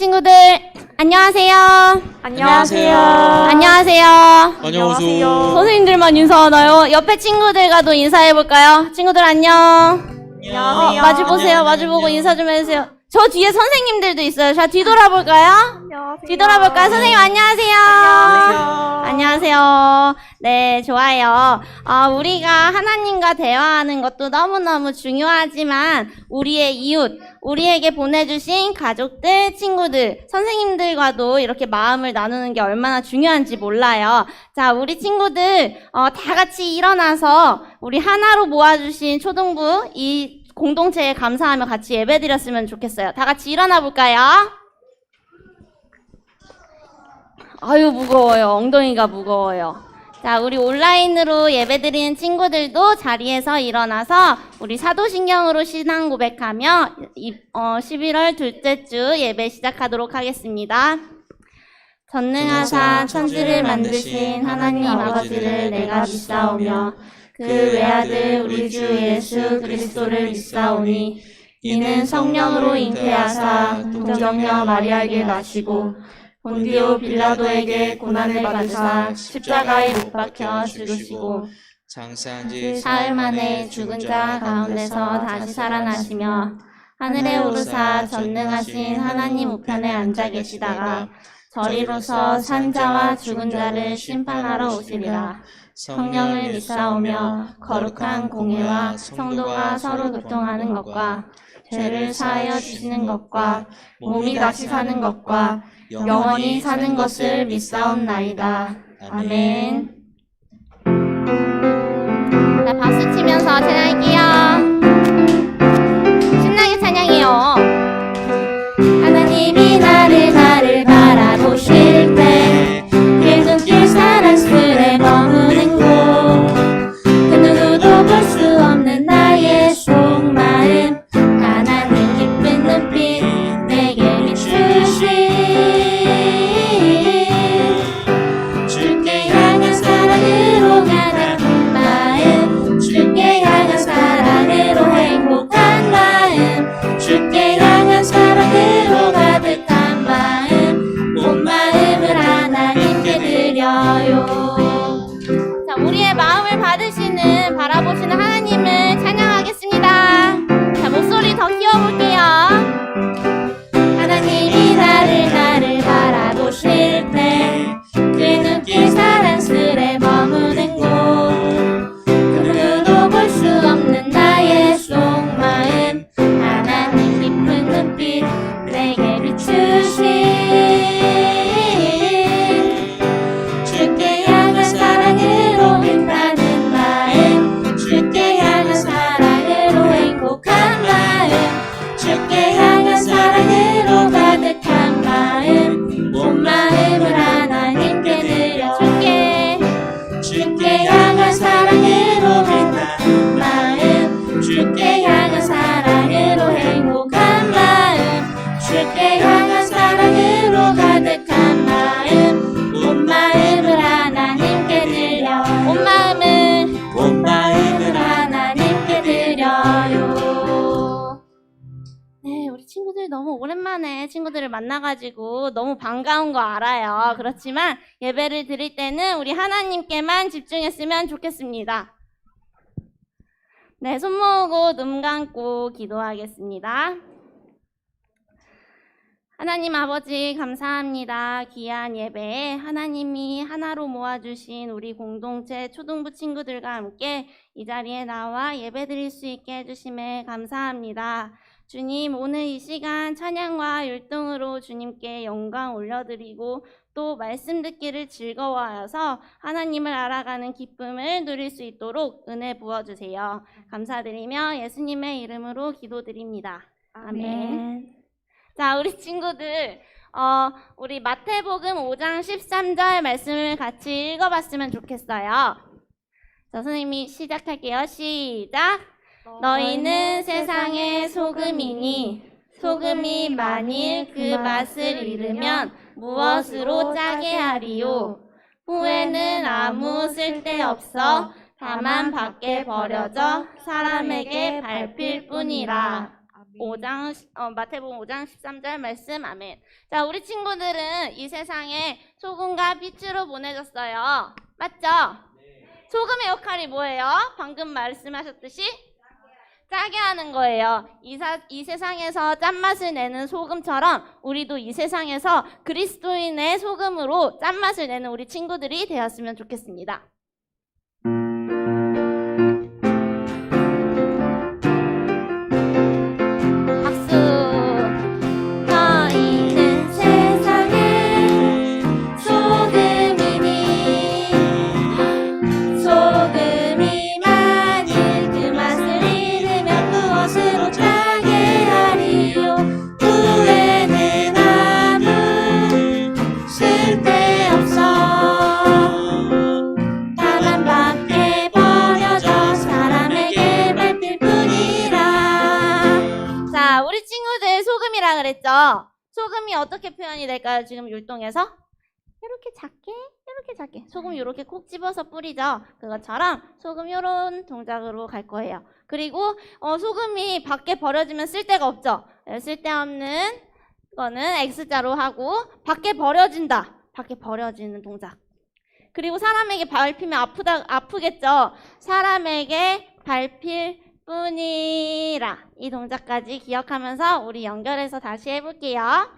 친구들 안녕하세요. 안녕하세요. 안녕하세요. 안녕하세요. 선생님들만 인사하나요? 옆에 친구들과도 인사해볼까요? 친구들 안녕. 안녕하세요. 마주보세요. 마주보고 인사 좀 해주세요. 저 뒤에 선생님들도 있어요. 자, 뒤돌아볼까요? 안녕하세요. 뒤돌아볼까요? 선생님 안녕하세요. 안녕하세요. 안녕하세요. 네, 좋아요. 우리가 하나님과 대화하는 것도 너무너무 중요하지만 우리의 이웃, 우리에게 보내주신 가족들, 친구들, 선생님들과도 이렇게 마음을 나누는 게 얼마나 중요한지 몰라요. 자, 우리 친구들 다 같이 일어나서 우리 하나로 모아주신 초등부 이 공동체에 감사하며 같이 예배드렸으면 좋겠어요. 다 같이 일어나 볼까요? 아유, 무거워요. 엉덩이가 무거워요. 자, 우리 온라인으로 예배드리는 친구들도 자리에서 일어나서 우리 사도신경으로 신앙 고백하며 11월 둘째 주 예배 시작하도록 하겠습니다. 전능하사 천지를 만드신 하나님 아버지를 내가 믿사오며 그 외아들 우리 주 예수 그리스도를 믿사오니 이는 성령으로 잉태하사 동정녀 마리아에게 나시고 본디오 빌라도에게 고난을 받으사 십자가에 못 박혀 죽으시고 장사한 지 사흘 만에 죽은 자 가운데서 다시 살아나시며 하늘에 오르사 전능하신 하나님 우편에 앉아 계시다가 저리로서 산 자와 죽은 자를 심판하러 오시리라. 성령을 믿사오며 거룩한 공회와 성도가 서로 교통하는 것과 죄를 사하여 주시는 것과 몸이 다시 사는 것과 영원히 사는 것을 믿사옵나이다. 아멘. 자, 박수 치면서 찬양할게요. 신나게 찬양해요. 하나님이 나를 바라보실 때 그 눈길 사랑스레 머무는 곳 그 누구도 볼 수 없는 나의 속마음 하나님 기쁜 눈빛 내게 비추신 주께 향한 사랑으로 가득한 마음 주께 향한 사랑으로 행복한 마음 주께 향한 사랑으로 가득한 마음 온 마음을 하나님께 드려요. 자, 우리의 마음을 받으시는 바라보시는 하나님을 찬양하겠습니다. 자, 목소리 더 키워볼게요. 하나님이 나를 바라보실 때 그 눈길 사랑스레 머무는 곳 그 누구도 볼 수 없는 나의 속마음 하나님 깊은 눈빛 내게 비추신 주께 향한 사랑으로 빛나는 마음 주께 향한 사랑으로 행복한 마음 주께 향한 사랑으로 가득한 마음 온 마음을 하나님께 드려 주께 향한 사랑으로 빛나는 마음 주께 향한 사랑으로 행복한 마음 주께 향한 사랑으로 가득한 마음 온 마음을 하나님께 드려 온 마음을 하나님께 드려요. 네, 우리 친구들 너무 오랜만에 친구들을 만나가지고 너무 반가운 거 알아요. 그렇지만 예배를 드릴 때는 우리 하나님께만 집중했으면 좋겠습니다. 네, 손 모으고 눈 감고 기도하겠습니다. 하나님 아버지 감사합니다. 귀한 예배에 하나님이 하나로 모아주신 우리 공동체 초등부 친구들과 함께 이 자리에 나와 예배드릴 수 있게 해주심에 감사합니다. 주님, 오늘 이 시간 찬양과 율동으로 주님께 영광 올려드리고 또 말씀 듣기를 즐거워하여서 하나님을 알아가는 기쁨을 누릴 수 있도록 은혜 부어주세요. 감사드리며 예수님의 이름으로 기도드립니다. 아멘. 자, 우리 친구들 우리 마태복음 5장 13절 말씀을 같이 읽어봤으면 좋겠어요. 자, 선생님이 시작할게요. 시작. 너희는 세상의 소금이니 소금이 만일 그 맛을 잃으면 무엇으로 짜게 하리요? 후에는 아무 쓸데없어 다만 밖에 버려져 사람에게 밟힐 뿐이라. 마태복음 5장 13절 말씀 아멘. 자, 우리 친구들은 이 세상에 소금과 빛으로 보내졌어요. 맞죠? 소금의 역할이 뭐예요? 방금 말씀하셨듯이 짜게 하는 거예요. 이 세상에서 짠맛을 내는 소금처럼 우리도 이 세상에서 그리스도인의 소금으로 짠맛을 내는 우리 친구들이 되었으면 좋겠습니다. 박수. 너희는 세상의 소금이니 소금이 만일 그 맛을 잃으면 무엇으로 짜게 하리요. 후에는 아무 쓸데없어 다만 밖에 버려져 사람에게 밟힐 뿐이라. 자, 우리 친구들 소금이라 그랬죠? 소금이 어떻게 표현이 될까요? 지금 율동에서 이렇게 작게 소금 이렇게 콕 집어서 뿌리죠. 그것처럼 소금 이런 동작으로 갈 거예요. 그리고 소금이 밖에 버려지면 쓸데가 없죠. 쓸데없는 거는 X자로 하고 밖에 버려진다. 밖에 버려지는 동작. 그리고 사람에게 밟히면 아프겠죠. 사람에게 밟힐 뿐이라. 이 동작까지 기억하면서 우리 연결해서 다시 해볼게요.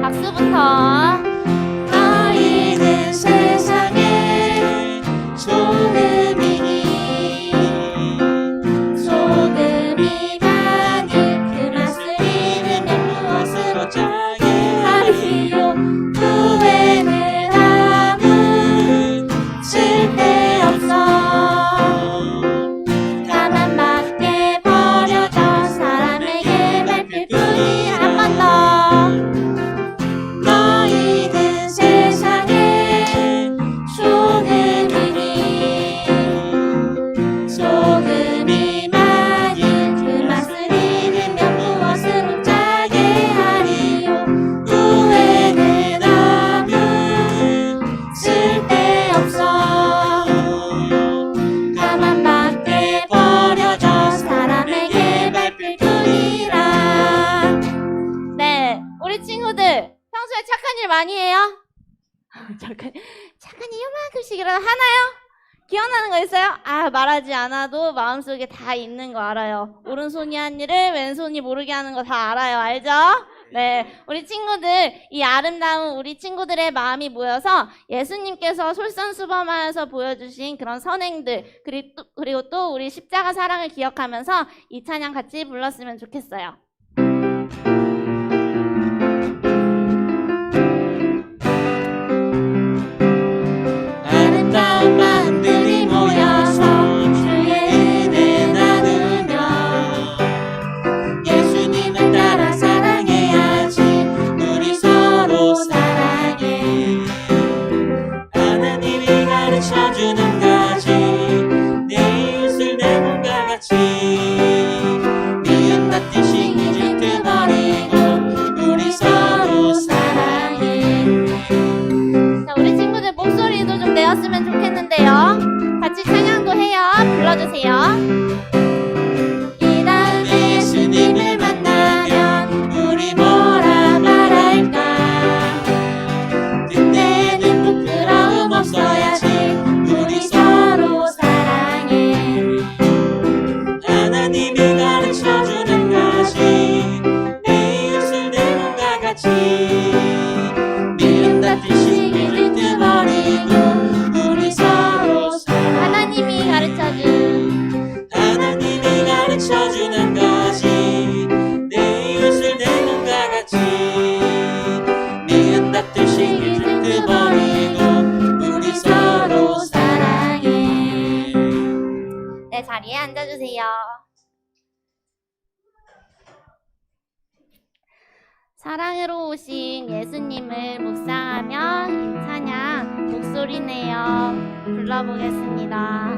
박수부터. 너희는 세상의 소금이니 소금이 만일 그 맛을 잃으면 무엇으로 짜게 하리요. 후에는 아무 쓸데없어 다만 밖에 버려져 사람에게 밟힐 뿐이라. 한 번 더. 너희는 세상의 소금이니 소금이 만일 그 맛을 잃으면 무엇으로 짜게 하리요. 후에는 아무 쓸데없어 다만 밖에 버려져 사람에게 밟힐 뿐이라. 네, 우리 친구들 평소에 착한 일 많이 해요? 착한 일 요만큼씩이라도 하나요? 기억나는 거 있어요? 말하지 않아도 마음속에 다 있는 거 알아요. 오른손이 한 일을 왼손이 모르게 하는 거 다 알아요. 알죠? 네, 우리 친구들, 이 아름다운 우리 친구들의 마음이 모여서 예수님께서 솔선수범하여서 보여주신 그런 선행들, 그리고 또 우리 십자가 사랑을 기억하면서 이 찬양 같이 불렀으면 좋겠어요. 아름다운 마음들이 모여서 주의 은혜 나누며 예수님을 따라 사랑해야지. 우리 서로 사랑해. 하나님이 가르쳐주는 거지. 내 이웃을 내 몸과 같이 미움 같은 질투 버리고 우리 서로 사랑해. 자, 우리 친구들 목소리도 좀 내었으면 좋겠는데요. 같이 찬양도 해요. 불러주세요. 이 다음에 예수님을 만나면 우리 뭐라 말할까. 그때는 부끄러움 없어야지. 우리 서로 사랑해. 하나님이 가르쳐주는 것이 내 이웃을 내 몸과 같이 미움 같은 시기를 뜯어버리고 우리 서로 사랑해. 하나님이 가르쳐주는 것이 내 이웃을 내 몸과 같이 미움 같은 시기를 뜯어버리고 우리 서로 사랑해. 네, 자리에 앉아주세요. 사랑으로 오신 예수님을 묵상하며 이 찬양 목소리 내어 불러보겠습니다.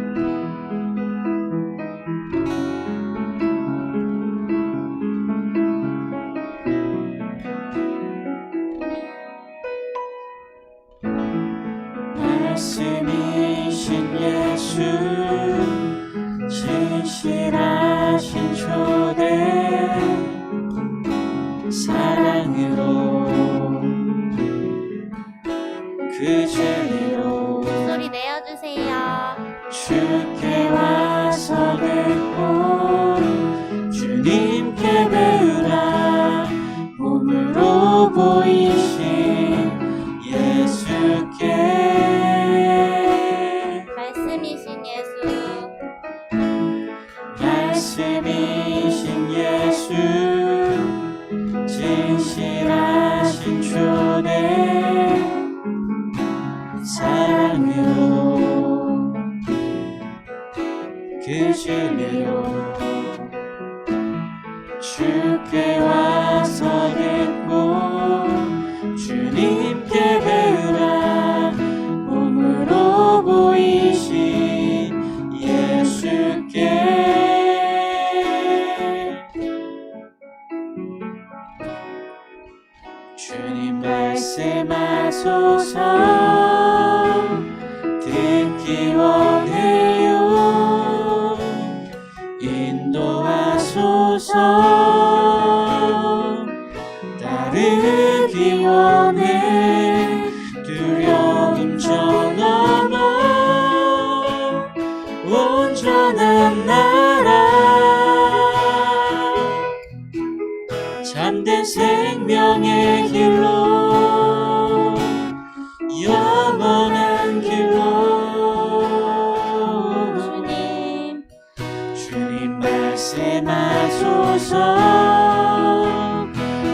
말씀이신 예수 진실하신 초대 사랑으로 그 진리로 소리 내어주세요. 주께 와서 뵙고 주님께 배우라 몸으로 보이신 예수께 말씀이신 예수, 말씀이신 예수 진실하신 초대 사랑으로 그 진리로 주께 와서 뵙고 주님께 배우라 몸으로 보이신 예수께 주님 말씀하소서 듣기 원해요 인도하소서 따르기 원해 두려움 저 넘어 온전한 나라 참된 생명의 길로 영원한 길로 주님 말씀하소서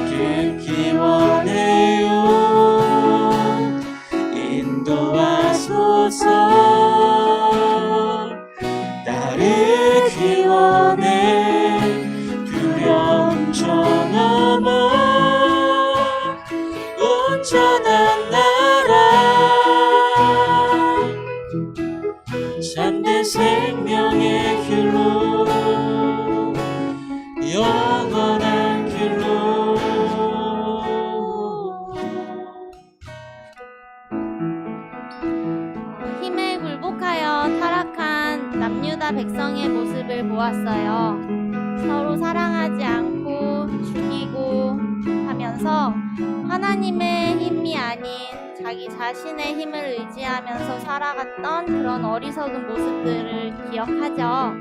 듣기 원해요 인도하소서 따르기 원해 두려움 저 넘어 온전한 나라 참된 생명의 길로 영원한 길로 힘에 굴복하여 타락한 남유다 백성의 모습을 보았어요. 서로 사랑하지 않고 죽이고 하면서 하나님의 힘이 아닌 자기 자신의 힘을 의지하면서 살아갔던 그런 어리석은 모습들을 기억하죠.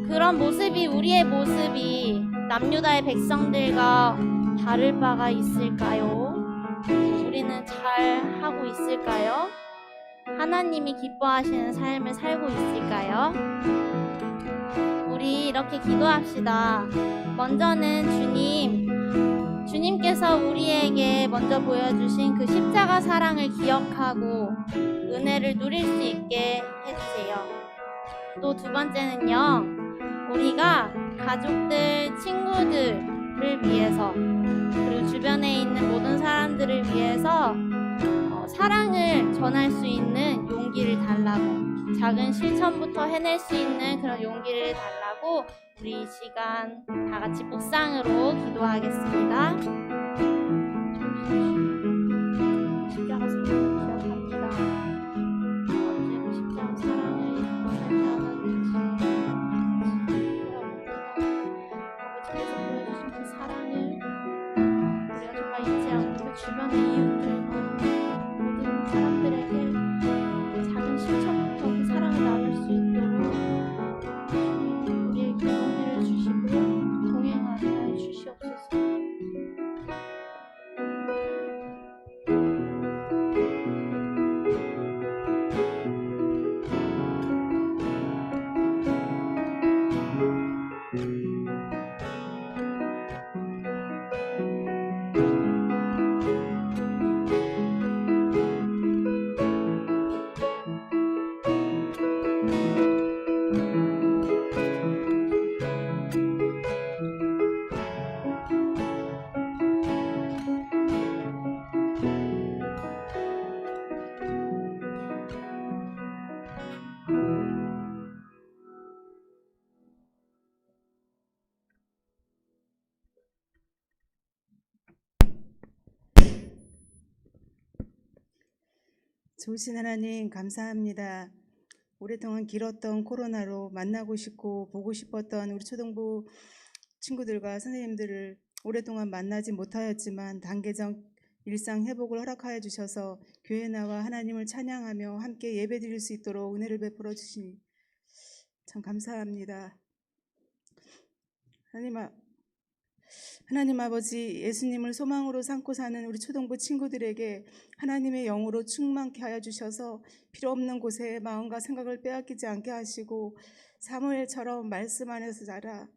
그런 모습이 우리의 모습이 남유다의 백성들과 다를 바가 있을까요? 우리는 잘 하고 있을까요? 하나님이 기뻐하시는 삶을 살고 있을까요? 우리 이렇게 기도합시다. 먼저는 주님께서 우리에게 먼저 보여주신 그 십자가 사랑을 기억하고 은혜를 누릴 수 있게 해주세요. 또 두 번째는요, 우리가 가족들, 친구들을 위해서 그리고 주변에 있는 모든 사람들을 위해서 사랑을 전할 수 있는 용기를 달라고, 작은 실천부터 해낼 수 있는 그런 용기를 달라고 우리 이 시간 다 같이 묵상으로 기도하겠습니다. 십자가 사랑을 기억합니다. 언제도 십자가 사랑을 잊지 않았는지 아버지께서 보여주신 그 사랑을 우리가 정말 잊지 않고 그 주변의 이웃들과 모든 사람들에게 작은 실천부터 그 사랑을 나눌 수 있도록 우리에게 용기를 주시고 동행하게 하여 주시옵소서. 좋으신 하나님 감사합니다. 오랫동안 길었던 코로나로 만나고 싶고 보고 싶었던 우리 초등부 친구들과 선생님들을 오랫동안 만나지 못하였지만 단계적 일상 회복을 허락하여 주셔서 교회 나와 하나님을 찬양하며 함께 예배드릴 수 있도록 은혜를 베풀어 주시니 참 감사합니다. 하나님 아버지, 예수님을 소망으로 삼고 사는 우리 초등부 친구들에게 하나님의 영으로 충만케 하여 주셔서 필요 없는 곳에 마음과 생각을 빼앗기지 않게 하시고 사무엘처럼 말씀 안에서 자라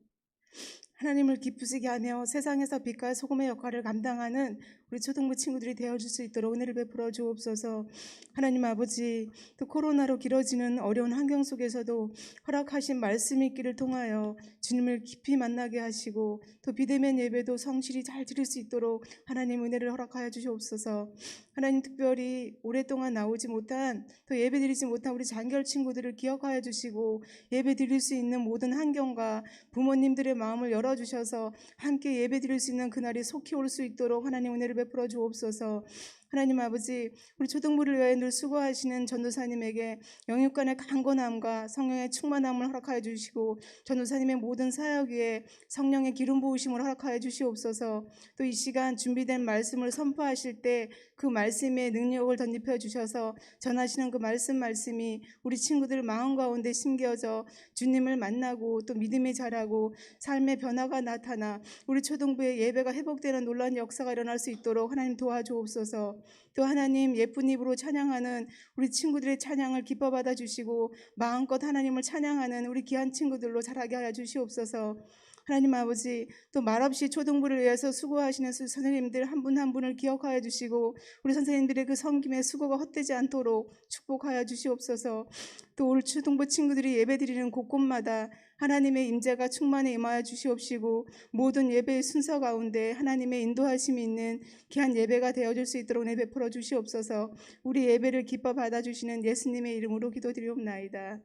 하나님을 기쁘시게 하며 세상에서 빛과 소금의 역할을 감당하는 우리 초등부 친구들이 되어줄 수 있도록 은혜를 베풀어 주옵소서. 하나님 아버지, 또 코로나로 길어지는 어려운 환경 속에서도 허락하신 말씀 있기를 통하여 주님을 깊이 만나게 하시고 또 비대면 예배도 성실히 잘 드릴 수 있도록 하나님 은혜를 허락하여 주시옵소서. 하나님 특별히 오랫동안 나오지 못한 또 예배 드리지 못한 우리 장결 친구들을 기억하여 주시고 예배 드릴 수 있는 모든 환경과 부모님들의 마음을 열어주셔서 함께 예배 드릴 수 있는 그날이 속히 올 수 있도록 하나님 은혜를 베풀어 주옵소서. 하나님 아버지, 우리 초등부를 위하여 늘 수고하시는 전도사님에게 영육간의 강건함과 성령의 충만함을 허락하여 주시고 전도사님의 모든 사역 위에 성령의 기름 부으심을 허락하여 주시옵소서. 또 이 시간 준비된 말씀을 선포하실 때 그 말씀의 능력을 덧입혀 주셔서 전하시는 그 말씀이 우리 친구들 마음 가운데 심겨져 주님을 만나고 또 믿음이 자라고 삶의 변화가 나타나 우리 초등부의 예배가 회복되는 놀라운 역사가 일어날 수 있도록 하나님 도와주옵소서. 또 하나님 예쁜 입으로 찬양하는 우리 친구들의 찬양을 기뻐 받아 주시고 마음껏 하나님을 찬양하는 우리 귀한 친구들로 자라게 하여 주시옵소서. 하나님 아버지, 또 말없이 초등부를 위해서 수고하시는 선생님들 한 분 한 분을 기억하여 주시고 우리 선생님들의 그 섬김의 수고가 헛되지 않도록 축복하여 주시옵소서. 또 우리 초등부 친구들이 예배드리는 곳곳마다 하나님의 임재가 충만히 임하여 주시옵시고 모든 예배의 순서 가운데 하나님의 인도하심이 있는 귀한 예배가 되어줄 수 있도록 은혜 베풀어 주시옵소서. 우리 예배를 기뻐 받아주시는 예수님의 이름으로 기도드리옵나이다.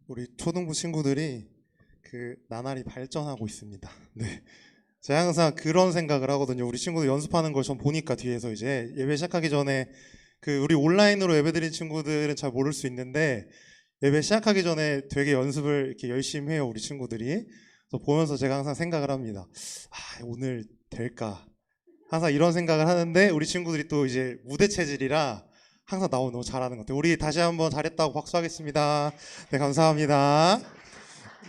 우리 초등부 친구들이 나날이 발전하고 있습니다. 네. 제가 항상 그런 생각을 하거든요. 우리 친구들 연습하는 걸 전 보니까 뒤에서 이제 예배 시작하기 전에 우리 온라인으로 예배 드린 친구들은 잘 모를 수 있는데 예배 시작하기 전에 되게 연습을 이렇게 열심히 해요, 우리 친구들이. 그래서 보면서 제가 항상 생각을 합니다. 오늘 될까? 항상 이런 생각을 하는데 우리 친구들이 또 이제 무대 체질이라 항상 너무 잘하는 것 같아요. 우리 다시 한번 잘했다고 박수하겠습니다. 네, 감사합니다.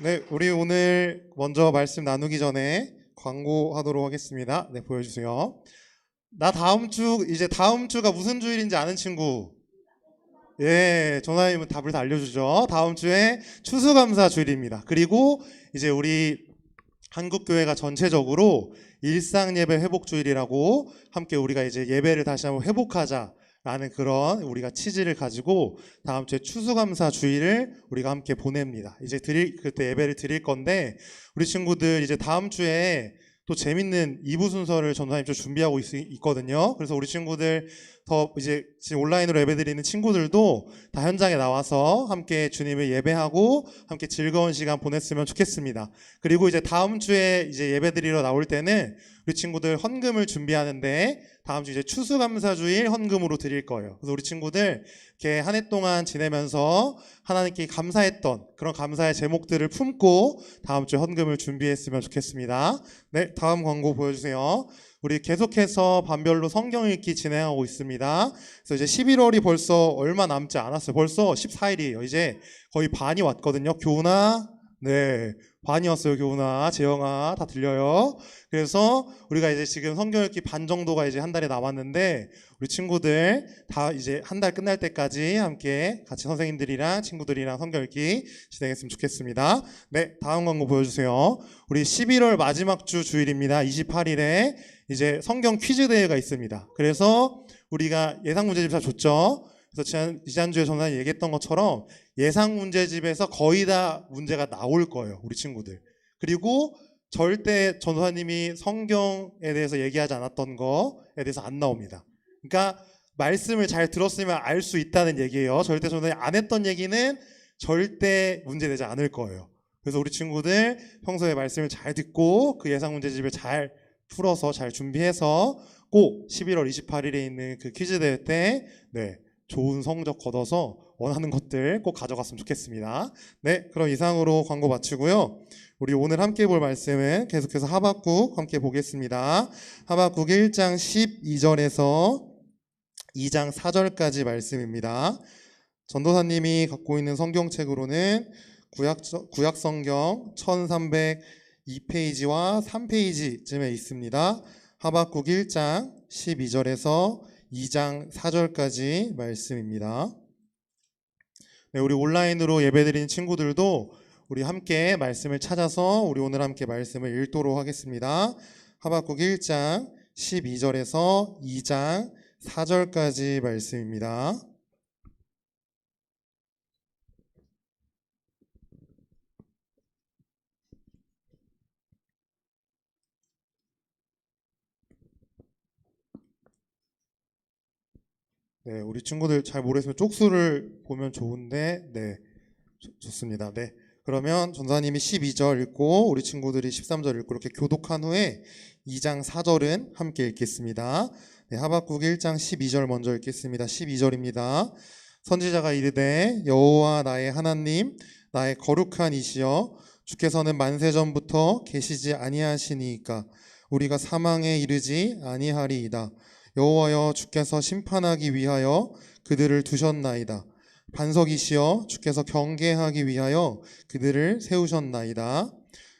네, 우리 오늘 먼저 말씀 나누기 전에 광고하도록 하겠습니다. 네, 보여주세요. 나 다음 주가 무슨 주일인지 아는 친구? 예, 전화님은 답을 다 알려주죠. 다음 주에 추수감사 주일입니다. 그리고 이제 우리 한국교회가 전체적으로 일상예배 회복주일이라고 함께 우리가 이제 예배를 다시 한번 회복하자라는 그런 우리가 취지를 가지고 다음 주에 추수감사 주일을 우리가 함께 보냅니다. 이제 그때 예배를 드릴 건데 우리 친구들 이제 다음 주에 또 재밌는 2부 순서를 전도사님 좀 준비하고 있거든요. 그래서 우리 친구들 더 이제 지금 온라인으로 예배드리는 친구들도 다 현장에 나와서 함께 주님을 예배하고 함께 즐거운 시간 보냈으면 좋겠습니다. 그리고 이제 다음 주에 이제 예배드리러 나올 때는 우리 친구들 헌금을 준비하는데 다음 주 이제 추수감사주일 헌금으로 드릴 거예요. 그래서 우리 친구들 이렇게 한 해 동안 지내면서 하나님께 감사했던 그런 감사의 제목들을 품고 다음 주에 헌금을 준비했으면 좋겠습니다. 네, 다음 광고 보여주세요. 우리 계속해서 반별로 성경 읽기 진행하고 있습니다. 그래서 이제 11월이 벌써 얼마 남지 않았어요. 벌써 14일이에요. 이제 거의 반이 왔거든요. 교훈아, 네, 반이 왔어요. 교훈아, 재영아, 다 들려요. 그래서 우리가 이제 지금 성경 읽기 반 정도가 이제 한 달에 남았는데 우리 친구들 다 이제 한 달 끝날 때까지 함께 같이 선생님들이랑 친구들이랑 성경 읽기 진행했으면 좋겠습니다. 네, 다음 광고 보여주세요. 우리 11월 마지막 주 주일입니다. 28일에 이제 성경 퀴즈 대회가 있습니다. 그래서 우리가 예상 문제집 다 줬죠. 그래서 지난주에 전에 얘기했던 것처럼 예상 문제집에서 거의 다 문제가 나올 거예요, 우리 친구들. 그리고 절대 전도사님이 성경에 대해서 얘기하지 않았던 거에 대해서 안 나옵니다. 그러니까 말씀을 잘 들었으면 알 수 있다는 얘기예요. 절대 전도사님이 안 했던 얘기는 절대 문제되지 않을 거예요. 그래서 우리 친구들 평소에 말씀을 잘 듣고 그 예상 문제집을 잘 풀어서 잘 준비해서 꼭 11월 28일에 있는 그 퀴즈 대회 때 좋은 성적 거둬서 원하는 것들 꼭 가져갔으면 좋겠습니다. 네, 그럼 이상으로 광고 마치고요. 우리 오늘 함께 볼 말씀은 계속해서 하박국 함께 보겠습니다. 하박국 1장 12절에서 2장 4절까지 말씀입니다. 전도사님이 갖고 있는 성경책으로는 구약성경 1302페이지와 3페이지쯤에 있습니다. 하박국 1장 12절에서 2장 4절까지 말씀입니다. 네, 우리 온라인으로 예배드리는 친구들도 우리 함께 말씀을 찾아서 우리 오늘 함께 말씀을 읽도록 하겠습니다. 하박국 1장 12절에서 2장 4절까지 말씀입니다. 네, 우리 친구들 잘 모르겠으면 쪽수를 보면 좋은데, 네, 좋습니다. 네, 그러면 전사님이 12절 읽고 우리 친구들이 13절 읽고 이렇게 교독한 후에 2장 4절은 함께 읽겠습니다. 네, 하박국 1장 12절 먼저 읽겠습니다. 12절입니다. 선지자가 이르되 여호와 나의 하나님, 나의 거룩한 이시여, 주께서는 만세전부터 계시지 아니하시니이까 우리가 사망에 이르지 아니하리이다. 여호와여, 주께서 심판하기 위하여 그들을 두셨나이다. 반석이시여, 주께서 경계하기 위하여 그들을 세우셨나이다.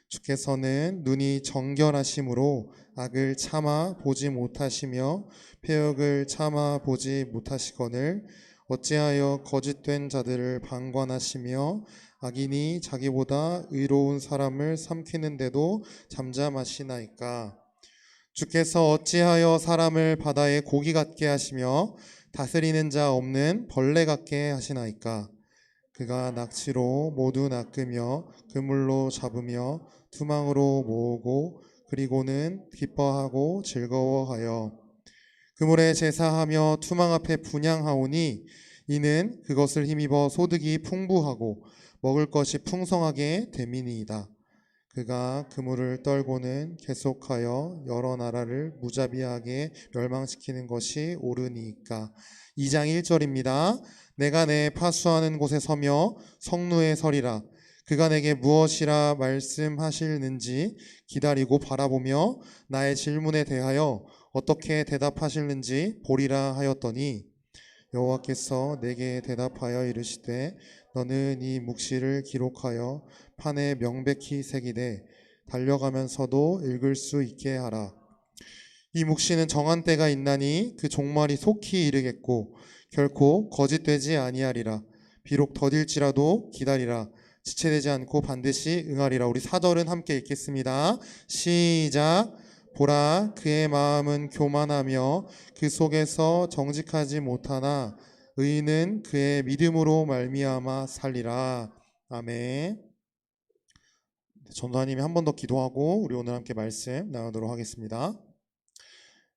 주께서는 눈이 정결하심으로 악을 참아 보지 못하시며 패역을 참아 보지 못하시거늘 어찌하여 거짓된 자들을 방관하시며 악인이 자기보다 의로운 사람을 삼키는데도 잠잠하시나이까. 주께서 어찌하여 사람을 바다의 고기 같게 하시며 다스리는 자 없는 벌레 같게 하시나이까. 그가 낙지로 모두 낚으며 그물로 잡으며 투망으로 모으고 그리고는 기뻐하고 즐거워하여 그물에 제사하며 투망 앞에 분향하오니 이는 그것을 힘입어 소득이 풍부하고 먹을 것이 풍성하게 됨이니이다. 그가 그물을 떨고는 계속하여 여러 나라를 무자비하게 멸망시키는 것이 옳으니까. 2장 1절입니다. 내가 내 파수하는 곳에 서며 성루에 서리라. 그가 내게 무엇이라 말씀하실는지 기다리고 바라보며 나의 질문에 대하여 어떻게 대답하실는지 보리라 하였더니 여호와께서 내게 대답하여 이르시되 너는 이 묵시를 기록하여 판에 명백히 새기되 달려가면서도 읽을 수 있게 하라. 이 묵시는 정한 때가 있나니 그 종말이 속히 이르겠고 결코 거짓되지 아니하리라. 비록 더딜지라도 기다리라. 지체되지 않고 반드시 응하리라. 우리 4절은 함께 읽겠습니다. 시작. 보라, 그의 마음은 교만하며 그 속에서 정직하지 못하나 의인은 그의 믿음으로 말미암아 살리라. 아멘. 전도사님이 한 번 더 기도하고 우리 오늘 함께 말씀 나누도록 하겠습니다.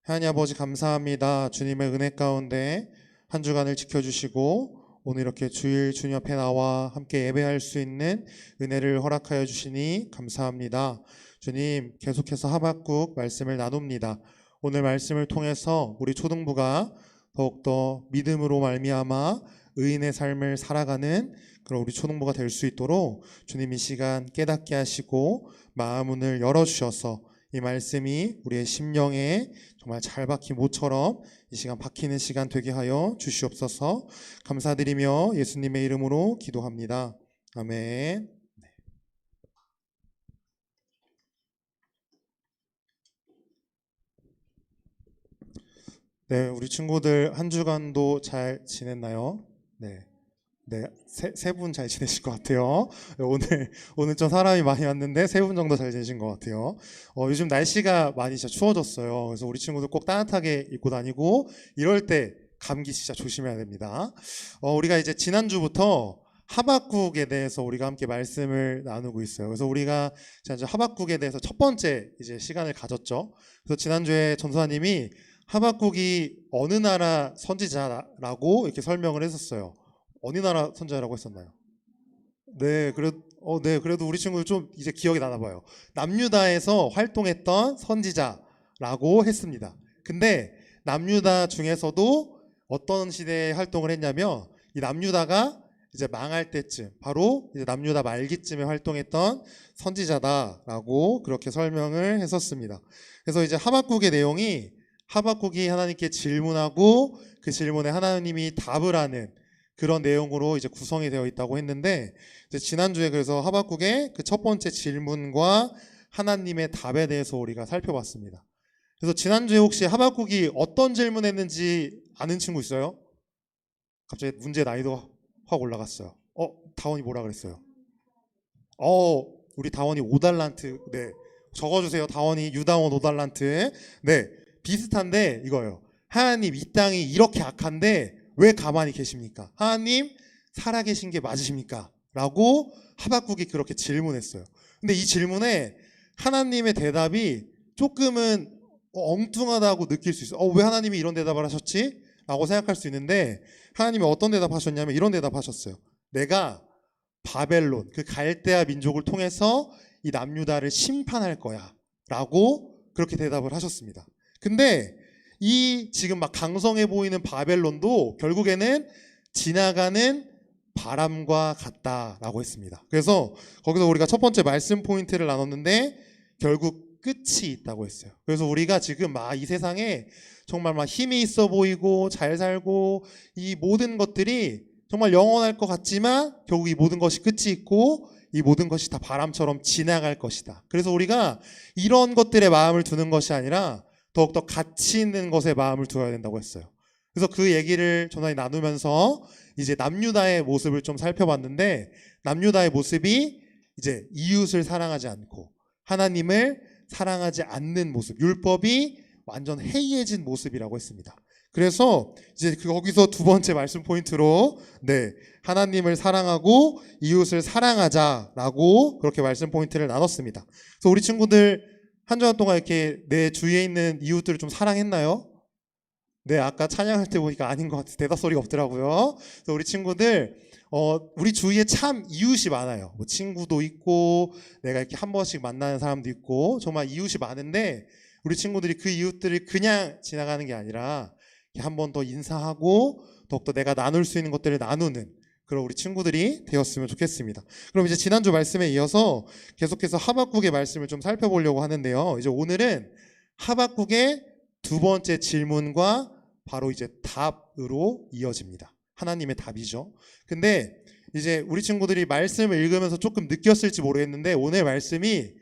하나님 아버지 감사합니다. 주님의 은혜 가운데 한 주간을 지켜주시고 오늘 이렇게 주일 주님 앞에 나와 함께 예배할 수 있는 은혜를 허락하여 주시니 감사합니다. 주님, 계속해서 하박국 말씀을 나눕니다. 오늘 말씀을 통해서 우리 초등부가 더욱더 믿음으로 말미암아 의인의 삶을 살아가는 그런 우리 초등부가 될 수 있도록 주님 이 시간 깨닫게 하시고 마음문을 열어주셔서 이 말씀이 우리의 심령에 정말 잘 박힌 모처럼 이 시간 박히는 시간 되게 하여 주시옵소서. 감사드리며 예수님의 이름으로 기도합니다. 아멘. 네, 우리 친구들 한 주간도 잘 지냈나요? 네. 네, 세 분 잘 지내실 것 같아요. 오늘 좀 사람이 많이 왔는데 세 분 정도 잘 지내신 것 같아요. 요즘 날씨가 많이 진짜 추워졌어요. 그래서 우리 친구들 꼭 따뜻하게 입고 다니고 이럴 때 감기 진짜 조심해야 됩니다. 우리가 이제 지난주부터 하박국에 대해서 우리가 함께 말씀을 나누고 있어요. 그래서 우리가 지난주 하박국에 대해서 첫 번째 이제 시간을 가졌죠. 그래서 지난주에 전도사님이 하박국이 어느 나라 선지자라고 이렇게 설명을 했었어요. 어느 나라 선지자라고 했었나요? 네, 그래도 우리 친구들 좀 이제 기억이 나나 봐요. 남유다에서 활동했던 선지자라고 했습니다. 근데 남유다 중에서도 어떤 시대에 활동을 했냐면 이 남유다가 이제 망할 때쯤, 바로 이제 남유다 말기쯤에 활동했던 선지자다라고 그렇게 설명을 했었습니다. 그래서 이제 하박국의 내용이 하박국이 하나님께 질문하고 그 질문에 하나님이 답을 하는 그런 내용으로 이제 구성이 되어 있다고 했는데 이제 지난주에 그래서 하박국의 그 첫 번째 질문과 하나님의 답에 대해서 우리가 살펴봤습니다. 그래서 지난주에 혹시 하박국이 어떤 질문했는지 아는 친구 있어요? 갑자기 문제 난이도 확 올라갔어요. 다원이 뭐라 그랬어요? 우리 다원이 5달란트. 네, 적어주세요. 다원이 유다원 5달란트. 네, 비슷한데 이거예요. 하나님, 이 땅이 이렇게 악한데 왜 가만히 계십니까? 하나님 살아계신 게 맞으십니까? 라고 하박국이 그렇게 질문했어요. 근데 이 질문에 하나님의 대답이 조금은 엉뚱하다고 느낄 수 있어요. 왜 하나님이 이런 대답을 하셨지? 라고 생각할 수 있는데 하나님이 어떤 대답하셨냐면 이런 대답하셨어요. 내가 바벨론, 그 갈대아 민족을 통해서 이 남유다를 심판할 거야 라고 그렇게 대답을 하셨습니다. 근데 이 지금 막 강성해 보이는 바벨론도 결국에는 지나가는 바람과 같다라고 했습니다. 그래서 거기서 우리가 첫 번째 말씀 포인트를 나눴는데 결국 끝이 있다고 했어요. 그래서 우리가 지금 막 이 세상에 정말 막 힘이 있어 보이고 잘 살고 이 모든 것들이 정말 영원할 것 같지만 결국 이 모든 것이 끝이 있고 이 모든 것이 다 바람처럼 지나갈 것이다. 그래서 우리가 이런 것들에 마음을 두는 것이 아니라 더욱더 가치 있는 것에 마음을 두어야 된다고 했어요. 그래서 그 얘기를 전화에 나누면서 이제 남유다의 모습을 좀 살펴봤는데 남유다의 모습이 이제 이웃을 사랑하지 않고 하나님을 사랑하지 않는 모습, 율법이 완전 해이해진 모습이라고 했습니다. 그래서 이제 거기서 두 번째 말씀 포인트로 하나님을 사랑하고 이웃을 사랑하자라고 그렇게 말씀 포인트를 나눴습니다. 그래서 우리 친구들 한 주간 동안 이렇게 내 주위에 있는 이웃들을 좀 사랑했나요? 네, 아까 찬양할 때 보니까 아닌 것 같아서 대답소리가 없더라고요. 그래서 우리 친구들, 우리 주위에 참 이웃이 많아요. 뭐 친구도 있고, 내가 이렇게 한 번씩 만나는 사람도 있고, 정말 이웃이 많은데, 우리 친구들이 그 이웃들을 그냥 지나가는 게 아니라, 한 번 더 인사하고, 더욱더 내가 나눌 수 있는 것들을 나누는 그런 우리 친구들이 되었으면 좋겠습니다. 그럼 이제 지난주 말씀에 이어서 계속해서 하박국의 말씀을 좀 살펴보려고 하는데요. 이제 오늘은 하박국의 두 번째 질문과 바로 이제 답으로 이어집니다. 하나님의 답이죠. 근데 이제 우리 친구들이 말씀을 읽으면서 조금 느꼈을지 모르겠는데 오늘 말씀이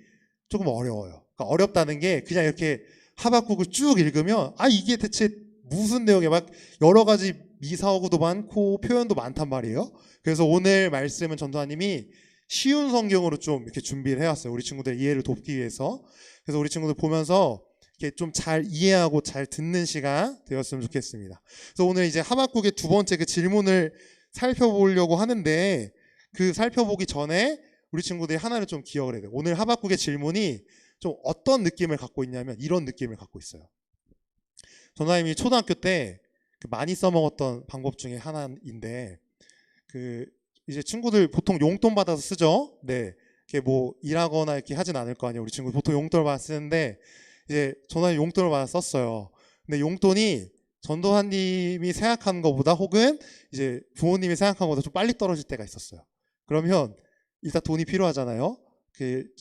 조금 어려워요. 그러니까 어렵다는 게 그냥 이렇게 하박국을 쭉 읽으면 이게 대체 무슨 내용이야? 막 여러 가지 미사오구도 많고 표현도 많단 말이에요. 그래서 오늘 말씀은 전도사님이 쉬운 성경으로 좀 이렇게 준비를 해왔어요. 우리 친구들 이해를 돕기 위해서. 그래서 우리 친구들 보면서 이렇게 좀 잘 이해하고 잘 듣는 시간 되었으면 좋겠습니다. 그래서 오늘 이제 하박국의 두 번째 그 질문을 살펴보려고 하는데 그 살펴보기 전에 우리 친구들이 하나를 좀 기억을 해야 돼요. 오늘 하박국의 질문이 좀 어떤 느낌을 갖고 있냐면 이런 느낌을 갖고 있어요. 전도사님이 초등학교 때 많이 써먹었던 방법 중에 하나인데 이제 친구들 보통 용돈 받아서 쓰죠. 네, 이렇게 뭐 일하거나 이렇게 하진 않을 거 아니에요. 우리 친구 보통 용돈을 받아 쓰는데 이제 전도사님 용돈을 받아 썼어요. 근데 용돈이 전도사님이 생각하는 것보다 혹은 이제 부모님이 생각하는 것보다 좀 빨리 떨어질 때가 있었어요. 그러면 일단 돈이 필요하잖아요.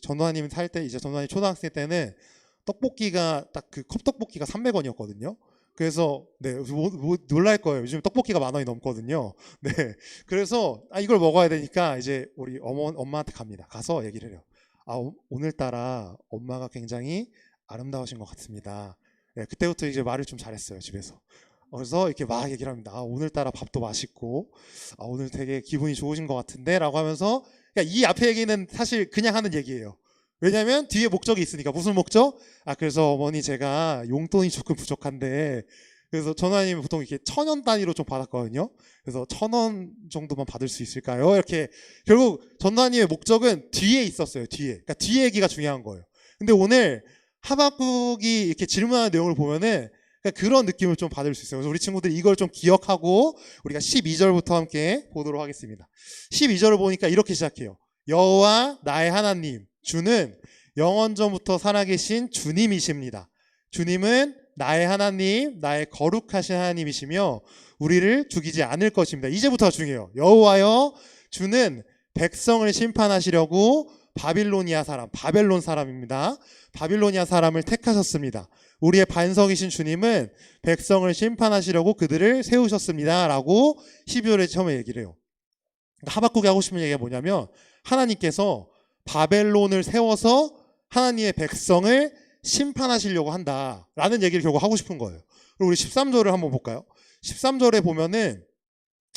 전도사님 살 때 이제 전도사님 초등학생 때는 떡볶이가 딱 그 컵떡볶이가 300원이었거든요. 그래서 네, 놀랄 거예요. 요즘 떡볶이가 10,000원이 넘거든요. 네, 그래서 이걸 먹어야 되니까 이제 우리 엄마한테 갑니다. 가서 얘기를 해요. 오늘따라 엄마가 굉장히 아름다우신 것 같습니다. 네, 그때부터 이제 말을 좀 잘했어요, 집에서. 그래서 이렇게 막 얘기를 합니다. 오늘따라 밥도 맛있고, 오늘 되게 기분이 좋으신 것 같은데? 라고 하면서, 그러니까 이 앞에 얘기는 사실 그냥 하는 얘기예요. 왜냐면 뒤에 목적이 있으니까. 무슨 목적? 그래서 어머니 제가 용돈이 조금 부족한데, 그래서 전화님이 보통 이렇게 1,000원 단위로 좀 받았거든요. 그래서 1,000원 정도만 받을 수 있을까요? 이렇게. 결국 전화님의 목적은 뒤에 있었어요, 뒤에. 그러니까 뒤에 얘기가 중요한 거예요. 근데 오늘 하박국이 이렇게 질문하는 내용을 보면은 그런 느낌을 좀 받을 수 있어요. 그래서 우리 친구들이 이걸 좀 기억하고 우리가 12절부터 함께 보도록 하겠습니다. 12절을 보니까 이렇게 시작해요. 여호와 나의 하나님, 주는 영원전부터 살아계신 주님이십니다. 주님은 나의 하나님, 나의 거룩하신 하나님이시며 우리를 죽이지 않을 것입니다. 이제부터가 중요해요. 여호와여, 주는 백성을 심판하시려고 바벨론 사람입니다. 바빌로니아 사람을 택하셨습니다. 우리의 반석이신 주님은 백성을 심판하시려고 그들을 세우셨습니다. 라고 12절에 처음에 얘기를 해요. 하박국이 하고 싶은 얘기가 뭐냐면 하나님께서 바벨론을 세워서 하나님의 백성을 심판하시려고 한다라는 얘기를 결국 하고 싶은 거예요. 그리고 우리 13절을 한번 볼까요? 13절에 보면은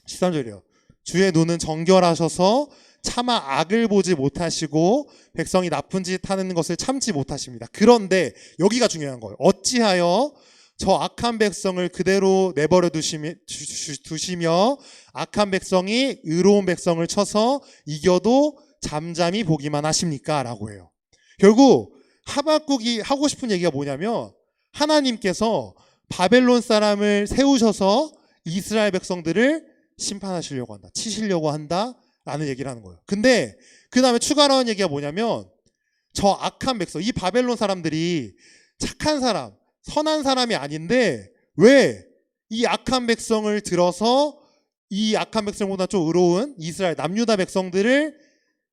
13절이에요. 주의 눈은 정결하셔서 차마 악을 보지 못하시고 백성이 나쁜 짓 하는 것을 참지 못하십니다. 그런데 여기가 중요한 거예요. 어찌하여 저 악한 백성을 그대로 내버려 두시며 악한 백성이 의로운 백성을 쳐서 이겨도 잠잠히 보기만 하십니까? 라고 해요. 결국 하박국이 하고 싶은 얘기가 뭐냐면 하나님께서 바벨론 사람을 세우셔서 이스라엘 백성들을 심판하시려고 한다. 치시려고 한다. 라는 얘기를 하는 거예요. 근데 그 다음에 추가로 하는 얘기가 뭐냐면 저 악한 백성, 이 바벨론 사람들이 착한 사람, 선한 사람이 아닌데 왜 이 악한 백성을 들어서 이 악한 백성보다 좀 의로운 이스라엘 남유다 백성들을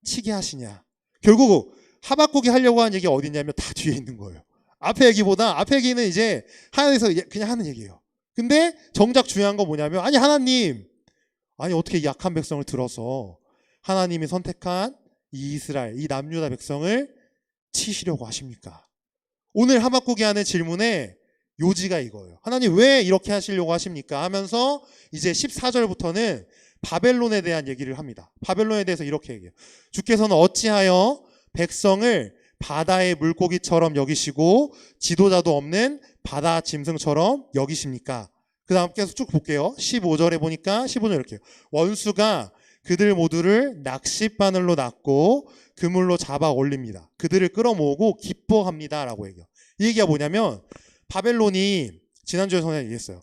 치게 하시냐. 결국 하박국이 하려고 하는 얘기가 어디 있냐면 다 뒤에 있는 거예요. 앞에 얘기는 이제 하나님에서 그냥 하는 얘기예요. 근데 정작 중요한 건 뭐냐면 하나님, 어떻게 이 약한 백성을 들어서 하나님이 선택한 이 이스라엘, 이 남유다 백성을 치시려고 하십니까? 오늘 하박국이 하는 질문에 요지가 이거예요. 하나님 왜 이렇게 하시려고 하십니까? 하면서 이제 14절부터는 바벨론에 대한 얘기를 합니다. 바벨론에 대해서 이렇게 얘기해요. 주께서는 어찌하여 백성을 바다의 물고기처럼 여기시고 지도자도 없는 바다 짐승처럼 여기십니까? 그 다음 계속 쭉 볼게요. 15절에 보니까 15절 이렇게 해요. 원수가 그들 모두를 낚싯바늘로 낚고 그물로 잡아 올립니다. 그들을 끌어모으고 기뻐합니다. 라고 얘기해요. 이 얘기가 뭐냐면 바벨론이 지난주에 선생님이 얘기했어요.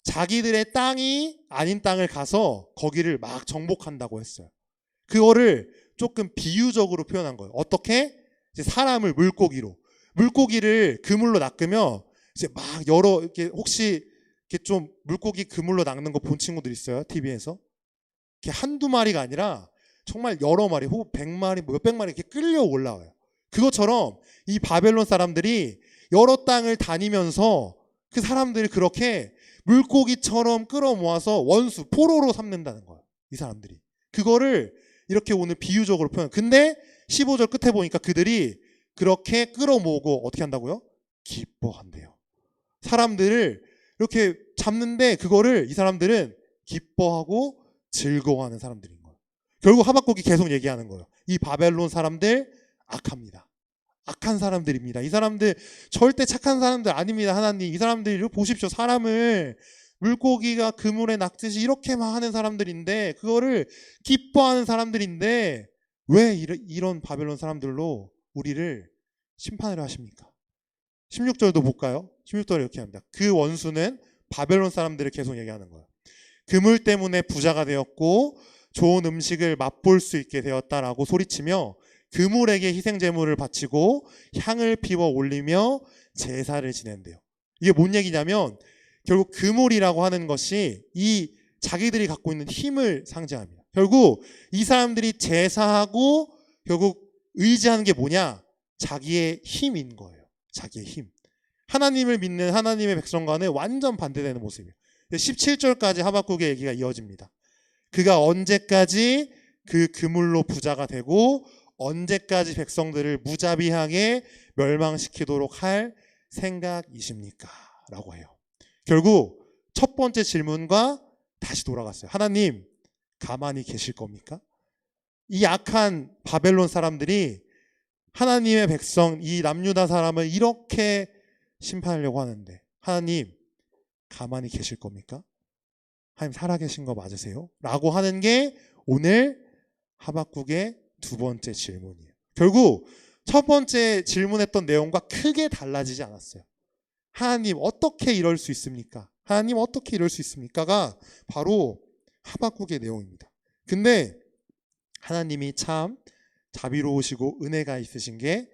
자기들의 땅이 아닌 땅을 가서 거기를 막 정복한다고 했어요. 그거를 조금 비유적으로 표현한 거예요. 어떻게? 이제 사람을 물고기를 그물로 낚으면 이제 막 여러 이렇게 혹시 이렇게 좀 물고기 그물로 낚는 거 본 친구들 있어요? TV에서? 이렇게 한두 마리가 아니라 정말 여러 마리, 혹은 100마리, 몇백 마리 이렇게 끌려 올라와요. 그것처럼 이 바벨론 사람들이 여러 땅을 다니면서 그 사람들이 그렇게 물고기처럼 끌어모아서 원수, 포로로 삼는다는 거예요. 이 사람들이. 그거를 이렇게 오늘 비유적으로 표현. 근데 15절 끝에 보니까 그들이 그렇게 끌어모으고 어떻게 한다고요? 기뻐한대요. 사람들을 이렇게 잡는데 그거를 이 사람들은 기뻐하고 즐거워하는 사람들인 거예요. 결국 하박국이 계속 얘기하는 거예요. 이 바벨론 사람들 악합니다. 악한 사람들입니다. 이 사람들 절대 착한 사람들 아닙니다. 하나님, 이 사람들 보십시오. 사람을 물고기가 그물에 낚듯이 이렇게 막 하는 사람들인데, 그거를 기뻐하는 사람들인데 왜 이런 바벨론 사람들로 우리를 심판을 하십니까? 16절도 볼까요? 16절에 이렇게 합니다. 그 원수는 바벨론 사람들을 계속 얘기하는 거예요. 그물 때문에 부자가 되었고 좋은 음식을 맛볼 수 있게 되었다라고 소리치며 그물에게 희생제물을 바치고 향을 피워 올리며 제사를 지낸대요. 이게 뭔 얘기냐면 결국 그물이라고 하는 것이 이 자기들이 갖고 있는 힘을 상징합니다. 결국 이 사람들이 제사하고 결국 의지하는 게 뭐냐? 자기의 힘인 거예요. 자기의 힘. 하나님을 믿는 하나님의 백성과는 완전 반대되는 모습이에요. 17절까지 하박국의 얘기가 이어집니다. 그가 언제까지 그 그물로 부자가 되고 언제까지 백성들을 무자비하게 멸망시키도록 할 생각이십니까? 라고 해요. 결국 첫 번째 질문과 다시 돌아갔어요. 하나님, 가만히 계실 겁니까? 이 악한 바벨론 사람들이 하나님의 백성, 이 남유다 사람을 이렇게 심판하려고 하는데 하나님, 가만히 계실 겁니까? 하나님 살아계신 거 맞으세요? 라고 하는 게 오늘 하박국의 두 번째 질문이에요. 결국 첫 번째 질문했던 내용과 크게 달라지지 않았어요. 하나님 어떻게 이럴 수 있습니까? 하나님 어떻게 이럴 수 있습니까?가 바로 하박국의 내용입니다. 근데 하나님이 참 자비로우시고 은혜가 있으신 게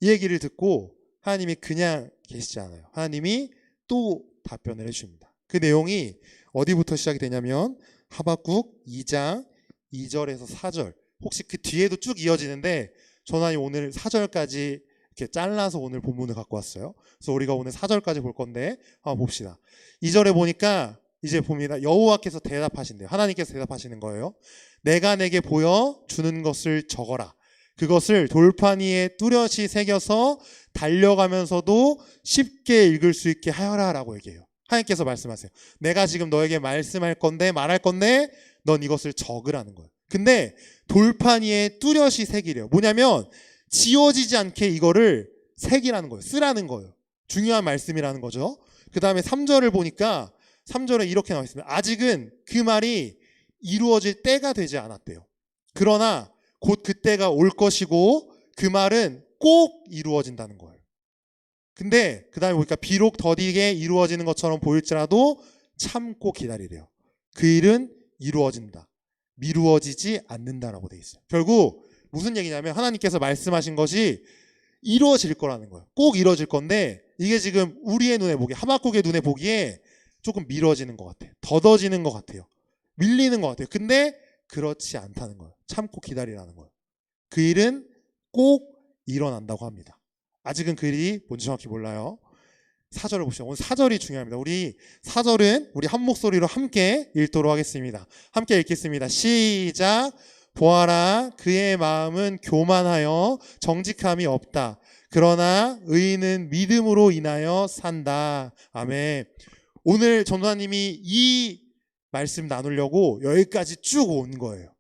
이 얘기를 듣고 하나님이 그냥 계시지 않아요. 하나님이 또 답변을 해줍니다. 그 내용이 어디부터 시작이 되냐면 하박국 2장 2절에서 4절, 혹시 그 뒤에도 쭉 이어지는데 저는 오늘 4절까지 이렇게 잘라서 오늘 본문을 갖고 왔어요. 그래서 우리가 오늘 4절까지 볼 건데 한번 봅시다. 2절에 보니까 이제 봅니다. 여호와께서 대답하신대요. 하나님께서 대답하시는 거예요. 내가 내게 보여 주는 것을 적어라. 그것을 돌판 위에 뚜렷이 새겨서 달려가면서도 쉽게 읽을 수 있게 하여라 라고 얘기해요. 하나님께서 말씀하세요. 내가 지금 너에게 말씀할 건데 말할 건데 넌 이것을 적으라는 거예요. 근데 돌판 위에 뚜렷이 새기래요. 뭐냐면 지워지지 않게 이거를 새기라는 거예요. 쓰라는 거예요. 중요한 말씀이라는 거죠. 그 다음에 3절을 보니까 3절에 이렇게 나와 있습니다. 아직은 그 말이 이루어질 때가 되지 않았대요. 그러나 곧 그때가 올 것이고 그 말은 꼭 이루어진다는 거예요. 근데 그 다음에 보니까 비록 더디게 이루어지는 것처럼 보일지라도 참고 기다리래요. 그 일은 이루어진다. 미루어지지 않는다라고 돼 있어요. 결국 무슨 얘기냐면 하나님께서 말씀하신 것이 이루어질 거라는 거예요. 꼭 이루어질 건데 이게 지금 우리의 눈에 보기에, 하박국의 눈에 보기에 조금 미뤄지는 것 같아요. 더뎌지는 것 같아요. 밀리는 것 같아요. 근데 그렇지 않다는 거예요. 참고 기다리라는 거예요. 그 일은 꼭 일어난다고 합니다. 아직은 그 일이 뭔지 정확히 몰라요. 4절을 보시죠. 오늘 4절이 중요합니다. 우리 4절은 우리 한 목소리로 함께 읽도록 하겠습니다. 함께 읽겠습니다. 시작. 보아라, 그의 마음은 교만하여 정직함이 없다. 그러나 의인은 믿음으로 인하여 산다. 아멘. 오늘 전도사님이 이 말씀 나누려고 여기까지 쭉 온 거예요.